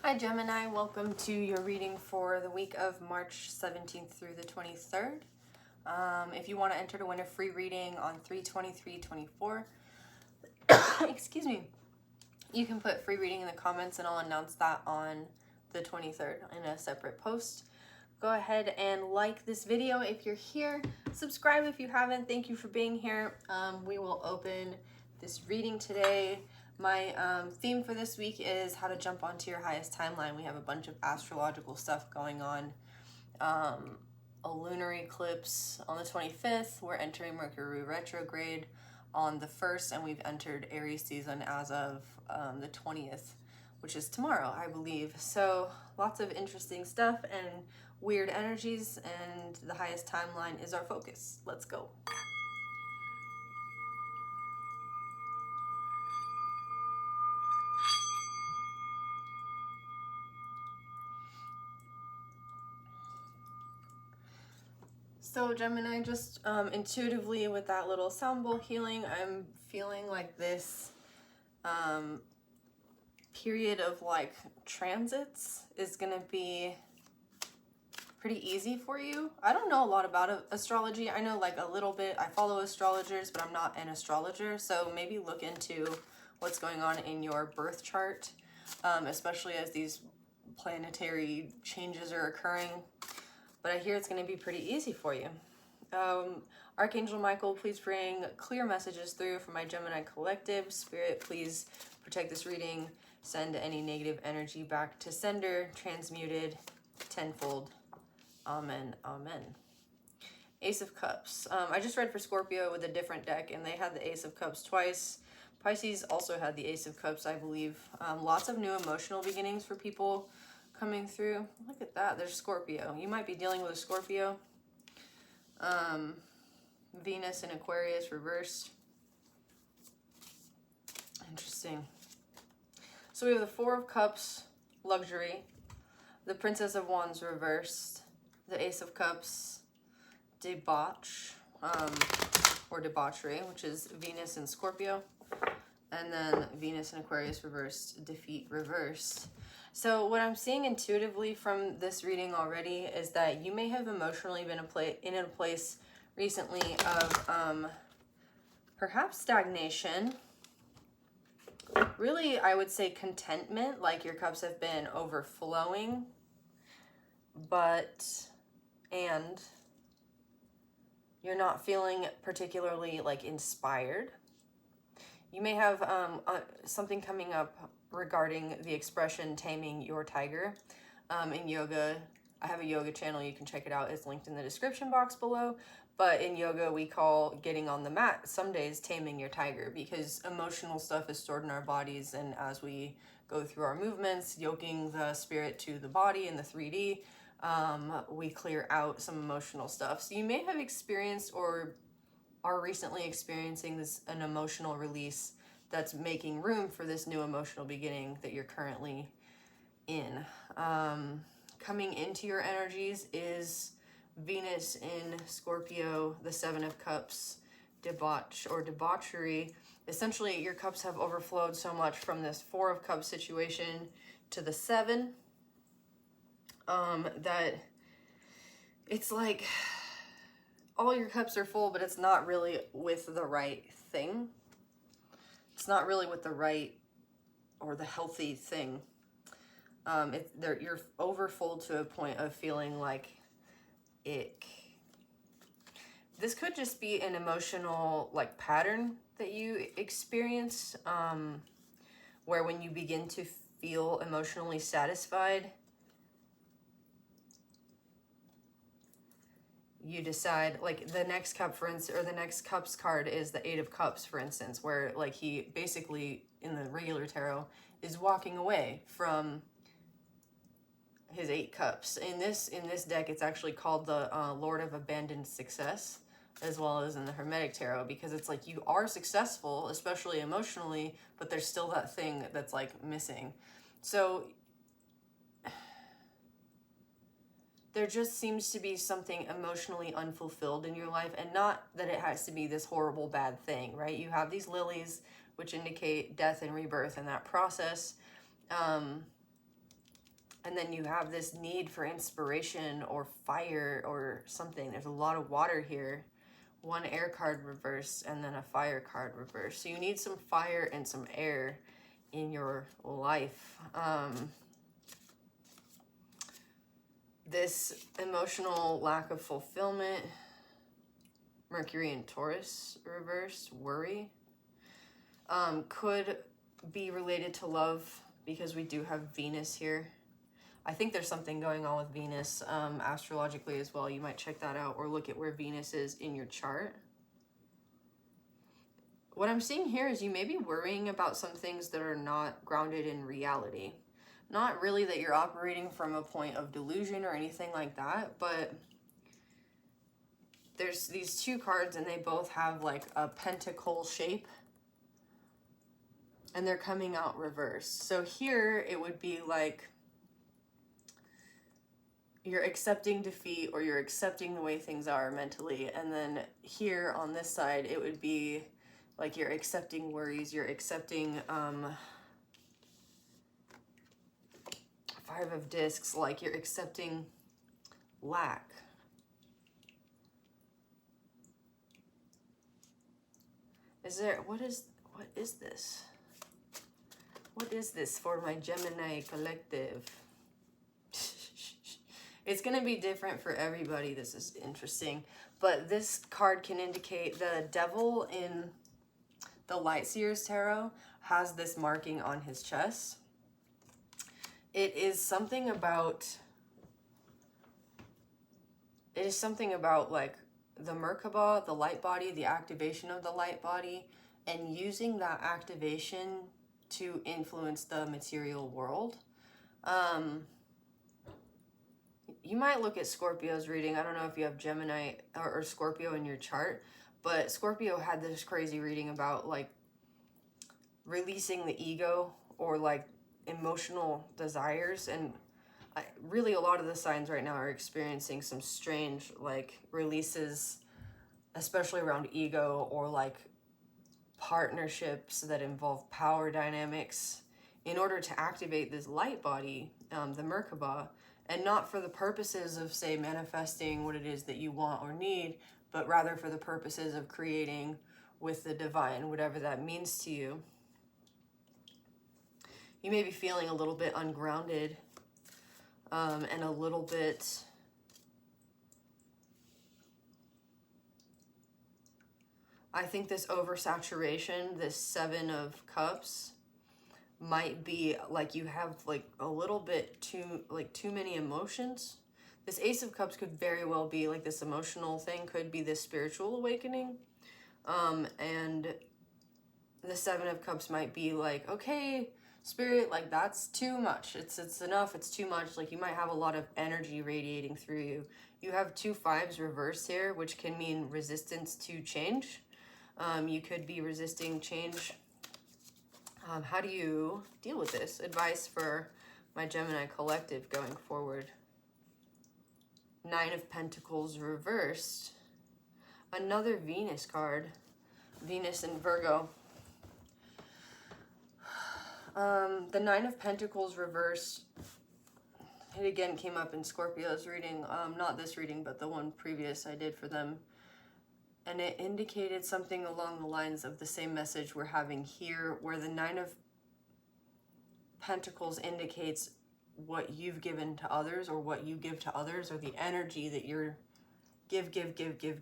Hi Gemini, welcome to your reading for the week of March 17th through the 23rd. If you want to enter to win a free reading on 3/23/24, excuse me, you can put free reading in the comments and I'll announce that on the 23rd in a separate post. Go ahead and like this video if you're here. Subscribe if you haven't. Thank you for being here. We will open this reading today. My theme for this week is how to jump onto your highest timeline. We have a bunch of astrological stuff going on. A lunar eclipse on the 25th. We're entering Mercury retrograde on the 1st, and we've entered Aries season as of the 20th, which is tomorrow, I believe. So lots of interesting stuff and weird energies, and the highest timeline is our focus. Let's go. So Gemini, just intuitively with that little sound bowl healing, I'm feeling like this period of like transits is gonna be pretty easy for you. I don't know a lot about astrology. I know like a little bit. I follow astrologers, but I'm not an astrologer. So maybe look into what's going on in your birth chart, especially as these planetary changes are occurring. But I hear it's going to be pretty easy for you. Archangel Michael, please bring clear messages through for my Gemini collective. Spirit, please protect this reading. Send any negative energy back to sender, transmuted tenfold. Amen. Amen. Ace of Cups. I just read for Scorpio with a different deck, and they had the Ace of Cups twice. Pisces also had the Ace of Cups, I believe. Lots of new emotional beginnings for people coming through. Look at that. There's Scorpio. You might be dealing with a Scorpio. Venus and Aquarius reversed. Interesting. So we have the Four of Cups, luxury. The Princess of Wands reversed. The Ace of Cups, debauch, or debauchery, which is Venus and Scorpio. And then Venus and Aquarius reversed, defeat reversed. So what I'm seeing intuitively from this reading already is that you may have emotionally been in a place recently of perhaps stagnation. Really, I would say contentment, like your cups have been overflowing, and you're not feeling particularly like inspired. You may have something coming up regarding the expression taming your tiger. In yoga, I have a yoga channel. You can check it out. It's linked in the description box below. But in yoga, we call getting on the mat some days taming your tiger, because emotional stuff is stored in our bodies. And as we go through our movements, yoking the spirit to the body in the 3D, we clear out some emotional stuff. So you may have experienced or are recently experiencing an emotional release that's making room for this new emotional beginning that you're currently in. Coming into your energies is Venus in Scorpio, the Seven of Cups, debauch or debauchery. Essentially, your cups have overflowed so much from this Four of Cups situation to the Seven, that it's like all your cups are full, but it's not really with the right thing. It's not really with the right or the healthy thing. You're overfull to a point of feeling like ick. This could just be an emotional like pattern that you experience, where when you begin to feel emotionally satisfied, you decide, like the next cup, for instance, or the next cups card is the Eight of Cups, for instance, where like he basically in the regular tarot is walking away from his 8 cups. In this deck, it's actually called the Lord of Abandoned Success, as well as in the Hermetic Tarot, because it's like you are successful, especially emotionally, but there's still that thing that's like missing. So there just seems to be something emotionally unfulfilled in your life, and not that it has to be this horrible bad thing, right? You have these lilies, which indicate death and rebirth in that process. And then you have this need for inspiration or fire or something. There's a lot of water here. One air card reverse and then a fire card reverse. So you need some fire and some air in your life. This emotional lack of fulfillment, Mercury and Taurus reverse, worry, could be related to love because we do have Venus here. I think there's something going on with Venus astrologically as well. You might check that out or look at where Venus is in your chart. What I'm seeing here is you may be worrying about some things that are not grounded in reality. Not really that you're operating from a point of delusion or anything like that, but there's these two cards and they both have like a pentacle shape and they're coming out reversed. So here it would be like you're accepting defeat or you're accepting the way things are mentally. And then here on this side, it would be like you're accepting worries, you're accepting Five of Discs, like you're accepting lack. What is this? What is this for my Gemini collective? It's going to be different for everybody. This is interesting. But this card can indicate the devil in the Lightseers Tarot has this marking on his chest. It is something about like the Merkaba, the light body, the activation of the light body, and using that activation to influence the material world. You might look at Scorpio's reading. I don't know if you have Gemini or Scorpio in your chart, but Scorpio had this crazy reading about like releasing the ego or like emotional desires, and really a lot of the signs right now are experiencing some strange like releases, especially around ego or like partnerships that involve power dynamics in order to activate this light body, the Merkaba, and not for the purposes of, say, manifesting what it is that you want or need, but rather for the purposes of creating with the divine, whatever that means to you. You may be feeling a little bit ungrounded and a little bit I think this oversaturation, this Seven of Cups, might be like you have like a little bit too many emotions. This Ace of Cups could very well be like this emotional thing, could be this spiritual awakening. And the Seven of Cups might be like, okay, Spirit, like that's too much. It's enough, it's too much. Like you might have a lot of energy radiating through you. You have 2 5s reversed here, which can mean resistance to change. You could be resisting change. How do you deal with this? Advice for my Gemini collective going forward. 9 of Pentacles reversed. Another Venus card. Venus and Virgo. The 9 of Pentacles reversed. It again came up in Scorpio's reading. Not this reading, but the one previous I did for them. And it indicated something along the lines of the same message we're having here, where the 9 of Pentacles indicates what you've given to others, or what you give to others, or the energy that you're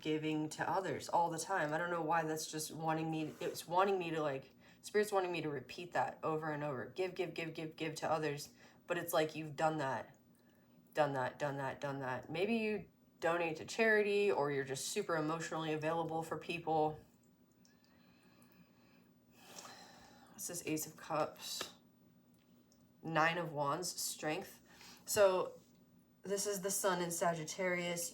giving to others all the time. I don't know why that's just it's wanting me to like, Spirit's wanting me to repeat that over and over. Give to others. But it's like you've done that. Maybe you donate to charity, or you're just super emotionally available for people. What's this Ace of Cups? 9 of Wands, strength. So this is the Sun in Sagittarius.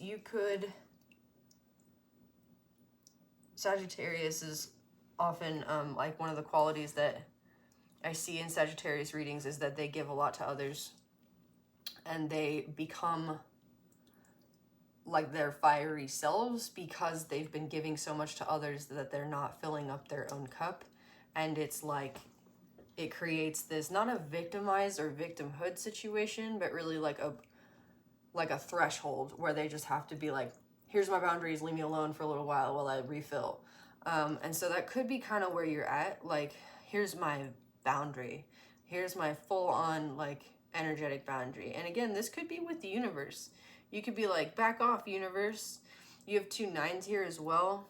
Sagittarius is often like one of the qualities that I see in Sagittarius readings is that they give a lot to others, and they become like their fiery selves because they've been giving so much to others that they're not filling up their own cup. And it's like it creates this, not a victimized or victimhood situation, but really like a threshold where they just have to be like, here's my boundaries, leave me alone for a little while I refill. And so that could be kind of where you're at. Like, here's my boundary. Here's my full on like energetic boundary. And again, this could be with the universe. You could be like, back off, universe. You have 2 9s here as well.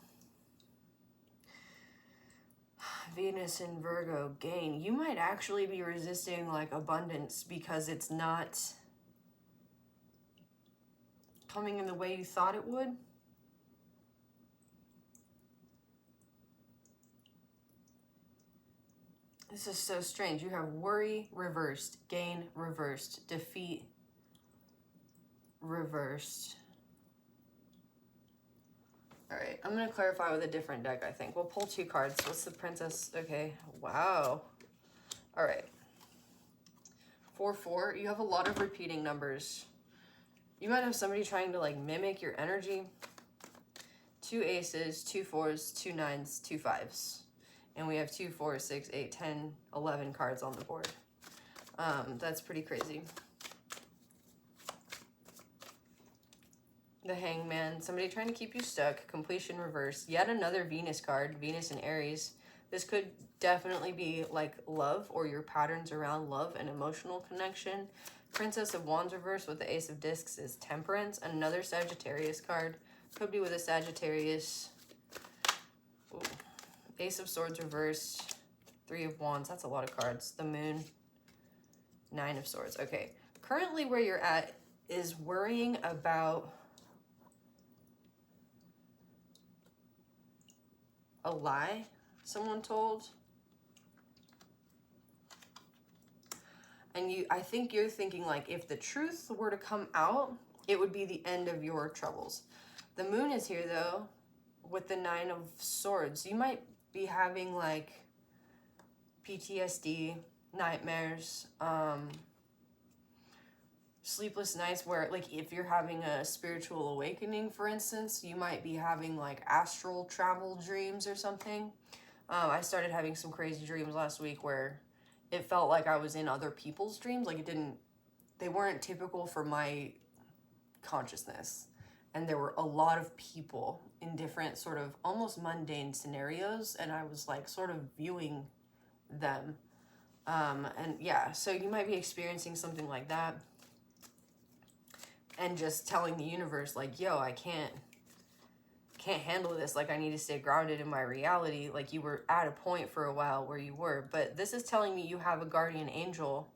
Venus in Virgo, gain. You might actually be resisting like abundance because it's not coming in the way you thought it would. This is so strange. You have worry reversed, gain reversed, defeat reversed. All right, I'm going to clarify with a different deck, I think. We'll pull 2 cards. What's the princess? Okay, wow. All right. 4-4. You have a lot of repeating numbers. You might have somebody trying to like mimic your energy. 2 aces, 2 4s, 2 9s, 2 5s. And we have 2, 4, 6, 8, 10, 11 cards on the board. That's pretty crazy. The Hangman, somebody trying to keep you stuck. Completion reverse. Yet another Venus card, Venus and Aries. This could definitely be like love or your patterns around love and emotional connection. Princess of Wands reverse with the Ace of Discs is Temperance. Another Sagittarius card. Could be with a Sagittarius. Ooh. Ace of Swords reversed. 3 of Wands. That's a lot of cards. The Moon. 9 of Swords. Okay. Currently where you're at is worrying about a lie someone told. And I think you're thinking like, if the truth were to come out, it would be the end of your troubles. The Moon is here though, with the 9 of Swords. You might be having like PTSD, nightmares, sleepless nights where like if you're having a spiritual awakening, for instance, you might be having like astral travel dreams or something. I started having some crazy dreams last week where it felt like I was in other people's dreams. Like they weren't typical for my consciousness. And there were a lot of people in different sort of almost mundane scenarios. And I was like sort of viewing them. And yeah, so you might be experiencing something like that. And just telling the universe like, yo, I can't handle this. Like, I need to stay grounded in my reality. Like, you were at a point for a while where you were. But this is telling me you have a guardian angel.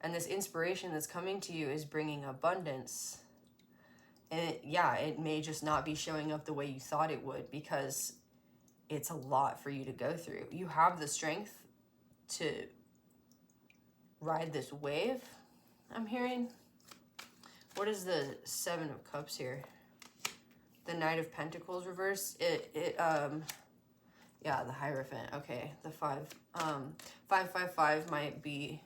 And this inspiration that's coming to you is bringing abundance. And it may just not be showing up the way you thought it would, because it's a lot for you to go through. You have the strength to ride this wave, I'm hearing. What is the 7 of Cups here? The Knight of Pentacles reverse. Yeah, the Hierophant. Okay, the 5. 555 might be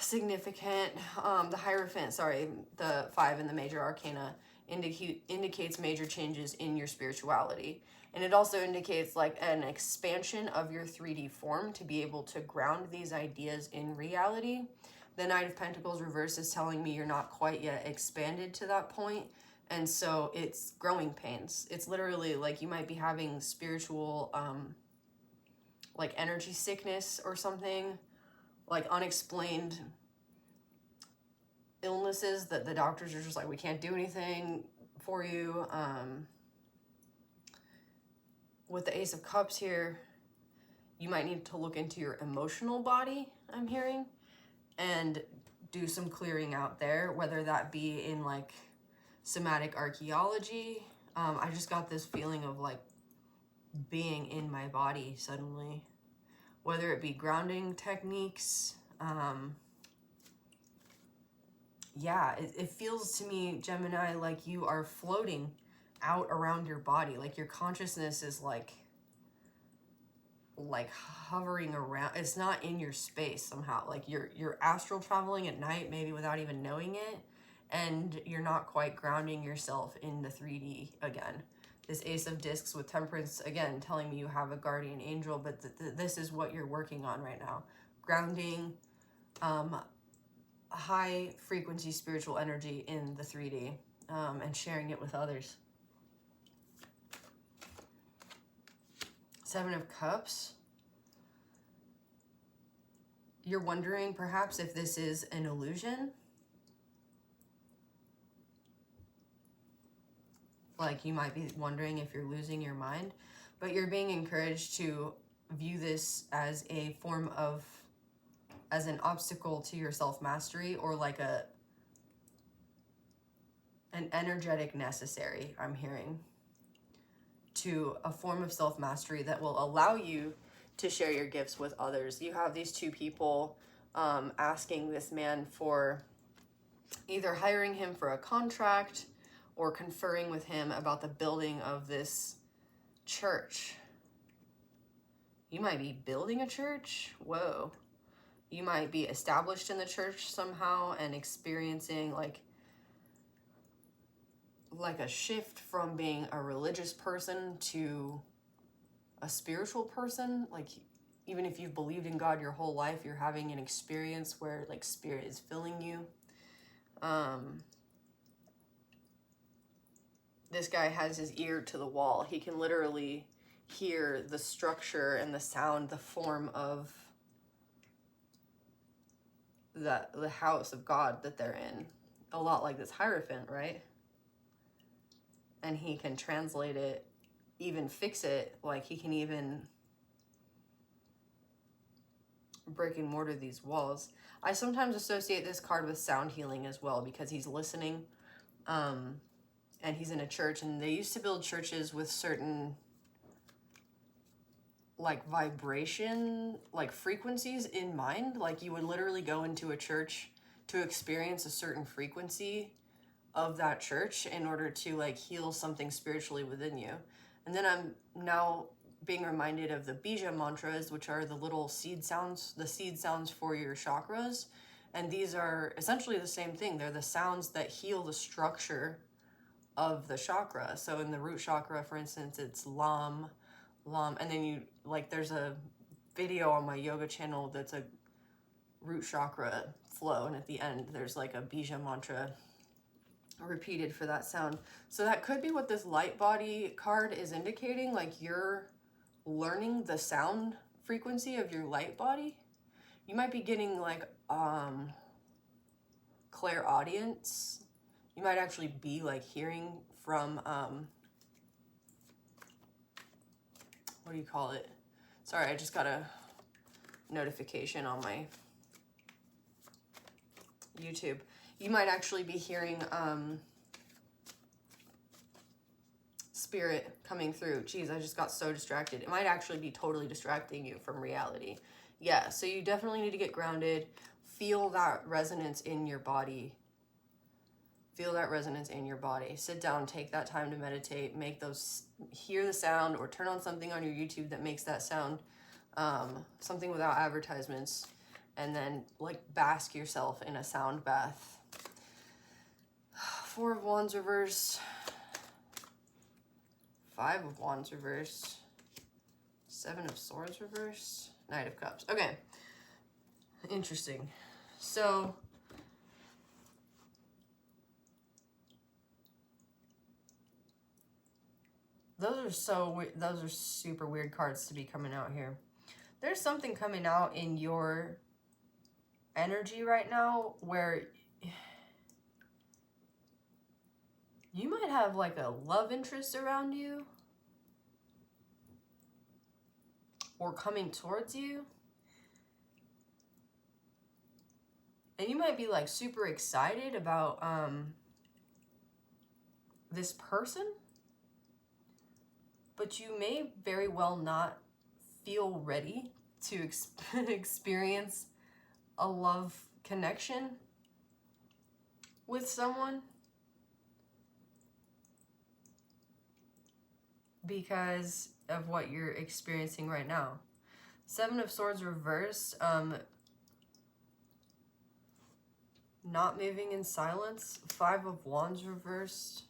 significant. The Hierophant, sorry, the 5 in the Major Arcana indicates major changes in your spirituality. And it also indicates like an expansion of your 3D form to be able to ground these ideas in reality. The Knight of Pentacles reverse is telling me you're not quite yet expanded to that point. And so it's growing pains. It's literally like you might be having spiritual, like energy sickness or something, like unexplained illnesses that the doctors are just like, we can't do anything for you. With the Ace of Cups here, you might need to look into your emotional body, I'm hearing, and do some clearing out there, whether that be in like somatic archaeology. I just got this feeling of like being in my body suddenly, whether it be grounding techniques. Yeah, it feels to me, Gemini, like you are floating out around your body. Like your consciousness is like hovering around. It's not in your space somehow. Like you're astral traveling at night, maybe without even knowing it. And you're not quite grounding yourself in the 3D again. This Ace of Discs with Temperance, again, telling me you have a guardian angel, but this is what you're working on right now. Grounding, high frequency spiritual energy in the 3D, and sharing it with others. Seven of Cups. You're wondering perhaps if this is an illusion. Like you might be wondering if you're losing your mind, but you're being encouraged to view this as a form of, as an obstacle to your self-mastery, or like an energetic necessary, I'm hearing, to a form of self-mastery that will allow you to share your gifts with others. You have these two people asking this man for either hiring him for a contract or conferring with him about the building of this church. You might be building a church. Whoa. You might be established in the church somehow and experiencing like a shift from being a religious person to a spiritual person. Like even if you've believed in God your whole life, you're having an experience where like spirit is filling you. This guy has his ear to the wall. He can literally hear the structure and the sound, the form of the house of God that they're in. A lot like this Hierophant, right? And he can translate it, even fix it. Like he can even brick and mortar these walls. I sometimes associate this card with sound healing as well, because he's listening, and he's in a church, and they used to build churches with certain like vibration, like frequencies in mind. Like you would literally go into a church to experience a certain frequency of that church in order to like heal something spiritually within you. And then I'm now being reminded of the bija mantras, which are the little seed sounds, the seed sounds for your chakras. And these are essentially the same thing. They're the sounds that heal the structure of the chakra. So in the root chakra, for instance, it's Lam, and then you like, there's a video on my yoga channel that's a root chakra flow, and at the end there's like a bija mantra repeated for that sound. So that could be what this light body card is indicating. Like you're learning the sound frequency of your light body. You might be getting like clairaudience. You might actually be like hearing from what do you call it? Sorry, I just got a notification on my YouTube. You might actually be hearing spirit coming through. Geez, I just got so distracted. It might actually be totally distracting you from reality. Yeah, so you definitely need to get grounded. Feel that resonance in your body. Feel that resonance in your body. Sit down, take that time to meditate, hear the sound, or turn on something on your YouTube that makes that sound, something without advertisements, and then like bask yourself in a sound bath. Four of Wands reversed. Five of Wands reversed. Seven of Swords reversed. Knight of Cups. Okay. Interesting. So those are super weird cards to be coming out here. There's something coming out in your energy right now where you might have like a love interest around you or coming towards you. And you might be like super excited about this person, but you may very well not feel ready to experience a love connection with someone because of what you're experiencing right now. Seven of Swords reversed, not moving in silence. Five of Wands reversed.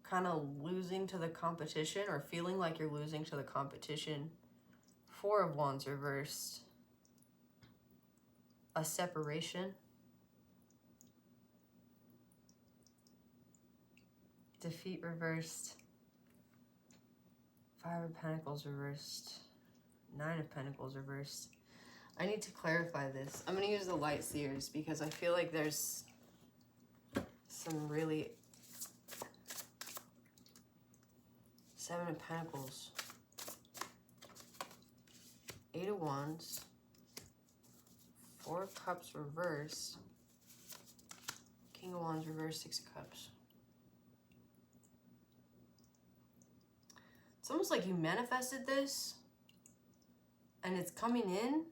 kind of losing to the competition or feeling like you're losing to the competition. Four of Wands reversed. A separation. Defeat reversed. Five of Pentacles reversed. Nine of Pentacles reversed. I need to clarify this. I'm going to use the Light Seers because I feel like there's some really... Seven of Pentacles. Eight of Wands. Four of Cups reversed. King of Wands reversed. Six of Cups. It's almost like you manifested this and it's coming in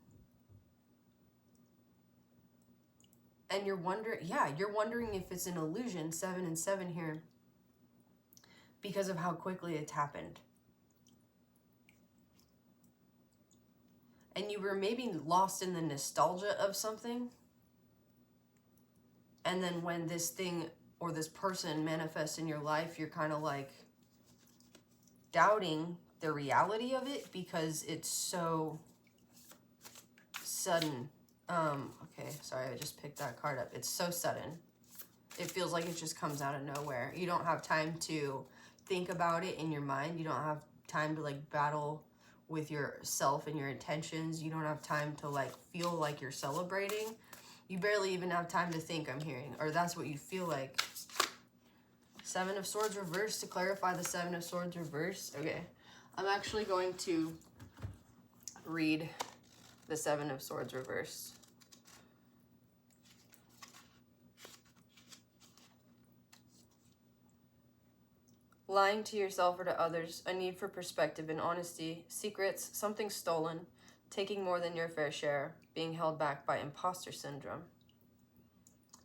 and you're wondering, yeah, you're wondering if it's an illusion, 7 and 7 here, because of how quickly it's happened. And you were maybe lost in the nostalgia of something. And then when this thing or this person manifests in your life, you're kind of like doubting the reality of it because it's so sudden. Okay, sorry, I just picked that card up. It's so sudden. It feels like it just comes out of nowhere. You don't have time to think about it in your mind. You don't have time to like battle with yourself and your intentions. You don't have time to like feel like you're celebrating. You barely even have time to think, I'm hearing, or that's what you feel like. Seven of Swords reversed. To clarify the Seven of Swords reversed. Okay, I'm actually going to read the Seven of Swords reversed. Lying to yourself or to others, a need for perspective and honesty, secrets, something stolen, taking more than your fair share, being held back by imposter syndrome.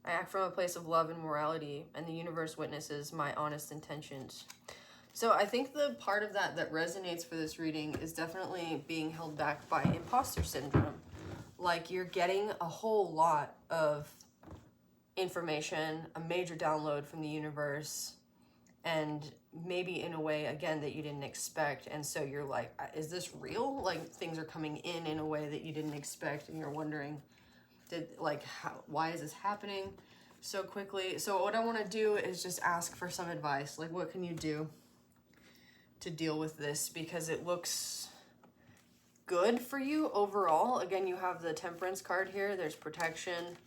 I act from a place of love and morality, and the universe witnesses my honest intentions. So I think the part of that that resonates for this reading is definitely being held back by imposter syndrome. Like you're getting a whole lot of information, a major download from the universe, and maybe in a way, again, that you didn't expect. And so you're like, is this real? Like things are coming in a way that you didn't expect, and you're wondering, why is this happening so quickly? So what I want to do is just ask for some advice. Like, what can you do to deal with this? Because it looks good for you overall. Again, you have the Temperance card here. There's protection.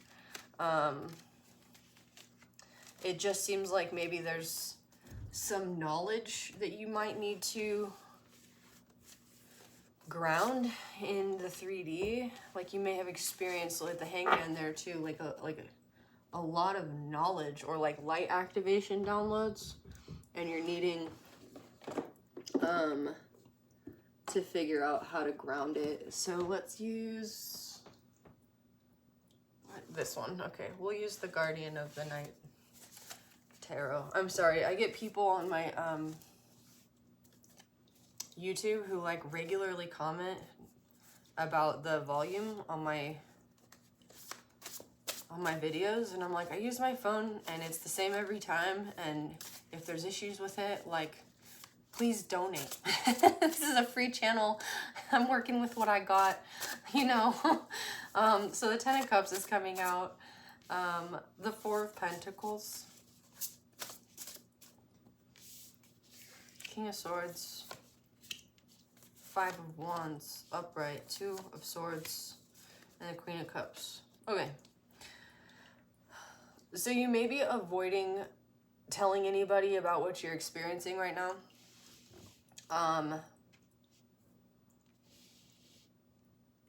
It just seems like maybe there's some knowledge that you might need to ground in the 3D. Like you may have experienced like the Hangman there too, like a lot of knowledge or like light activation downloads, and you're needing to figure out how to ground it. So let's use this one. Okay, we'll use the Guardian of the Night Tarot. I'm sorry, I get people on my YouTube who like regularly comment about the volume on my videos, and I'm like, I use my phone and it's the same every time, and if there's issues with it, like, please donate. This is a free channel. I'm working with what I got, you know. So the Ten of Cups is coming out. The Four of Pentacles. King of Swords. Five of Wands, upright. Two of Swords, and the Queen of Cups. Okay. So you may be avoiding telling anybody about what you're experiencing right now.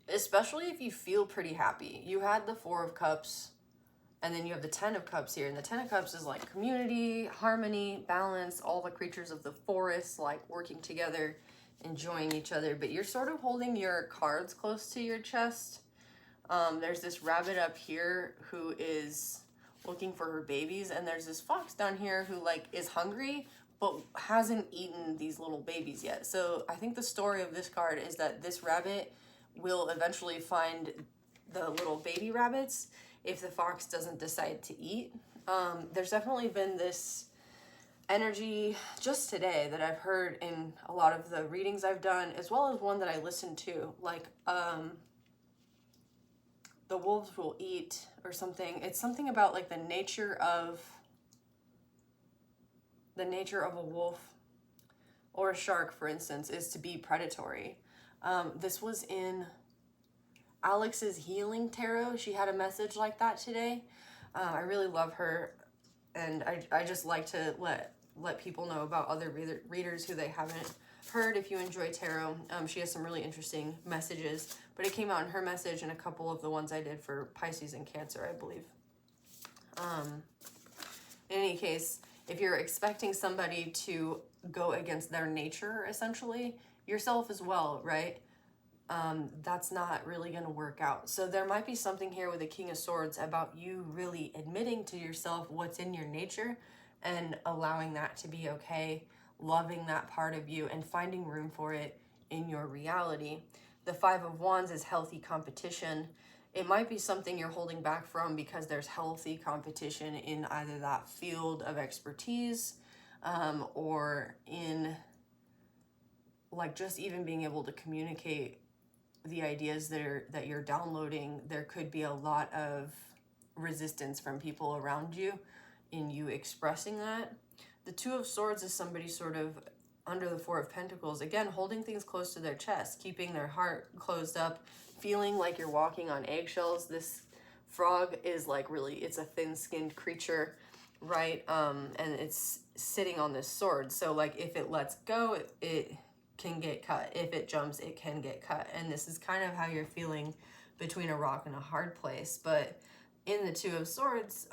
Especially if you feel pretty happy. You had the Four of Cups, and then you have the Ten of Cups here. And the Ten of Cups is like community, harmony, balance, all the creatures of the forest, like working together, enjoying each other. But you're sort of holding your cards close to your chest. There's this rabbit up here who is looking for her babies, and there's this fox down here who like is hungry but hasn't eaten these little babies yet. So I think the story of this card is that this rabbit will eventually find the little baby rabbits if the fox doesn't decide to eat. There's definitely been this energy just today that I've heard in a lot of the readings I've done, as well as one that I listened to, like the wolves will eat or something. It's something about like the nature of a wolf or a shark, for instance, is to be predatory. This was in Alex's Healing Tarot. She had a message like that today. I really love her, and I just like to let people know about other readers who they haven't heard. If you enjoy tarot, she has some really interesting messages, but it came out in her message and a couple of the ones I did for Pisces and Cancer, I believe. In any case, if you're expecting somebody to go against their nature, essentially, yourself as well, right? That's not really going to work out. So there might be something here with the King of Swords about you really admitting to yourself what's in your nature and allowing that to be okay, loving that part of you and finding room for it in your reality. The Five of Wands is healthy competition. It might be something you're holding back from because there's healthy competition in either that field of expertise or in like just even being able to communicate the ideas that you're downloading. There could be a lot of resistance from people around you in you expressing that. The Two of Swords is somebody sort of under the Four of Pentacles, again, holding things close to their chest, keeping their heart closed up, feeling like you're walking on eggshells. This frog is like really, it's a thin-skinned creature, right? And it's sitting on this sword. So like if it lets go, it can get cut. If it jumps, it can get cut. And this is kind of how you're feeling between a rock and a hard place. But in the Two of Swords,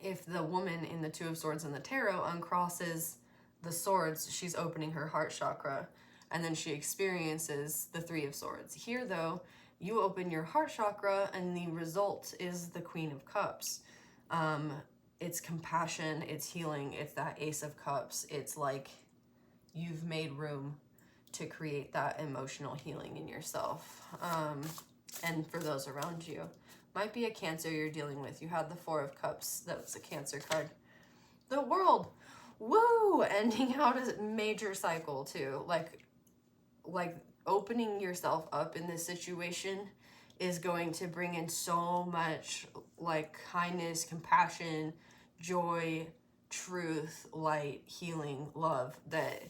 if the woman in the Two of Swords in the tarot uncrosses the swords, she's opening her heart chakra, and then she experiences the Three of Swords. Here, though, you open your heart chakra, and the result is the Queen of Cups. It's compassion, it's healing, it's that Ace of Cups. It's like you've made room to create that emotional healing in yourself and for those around you. Might be a Cancer you're dealing with. You had the Four of Cups. That's a Cancer card. The World. Woo! Ending out a major cycle too. Like opening yourself up in this situation is going to bring in so much like kindness, compassion, joy, truth, light, healing, love, that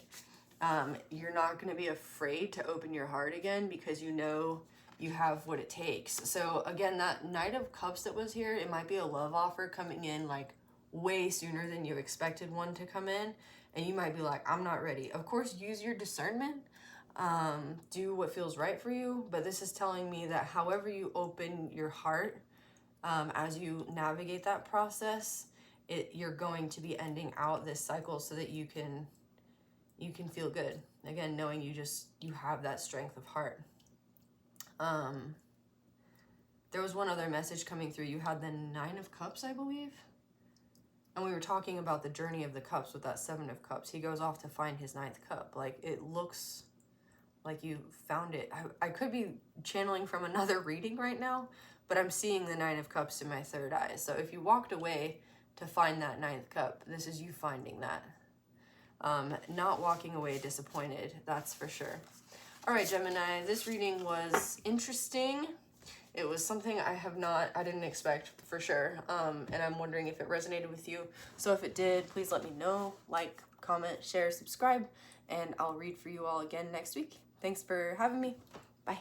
you're not going to be afraid to open your heart again because you know you have what it takes. So again, that Knight of Cups that was here, it might be a love offer coming in like way sooner than you expected one to come in, and you might be like, I'm not ready. Of course, use your discernment, do what feels right for you, but this is telling me that however you open your heart as you navigate that process, you're going to be ending out this cycle so that you can feel good again, knowing you have that strength of heart. There was one other message coming through. You had the Nine of Cups, I believe, and we were talking about the journey of the cups with that Seven of Cups. He goes off to find his ninth cup. Like, it looks like you found it. I could be channeling from another reading right now, but I'm seeing the Nine of Cups in my third eye. So if you walked away to find that ninth cup, this is you finding that. Not walking away disappointed, that's for sure. All right, Gemini, this reading was interesting. It was something I didn't expect for sure. And I'm wondering if it resonated with you. So if it did, please let me know. Like, comment, share, subscribe, and I'll read for you all again next week. Thanks for having me. Bye.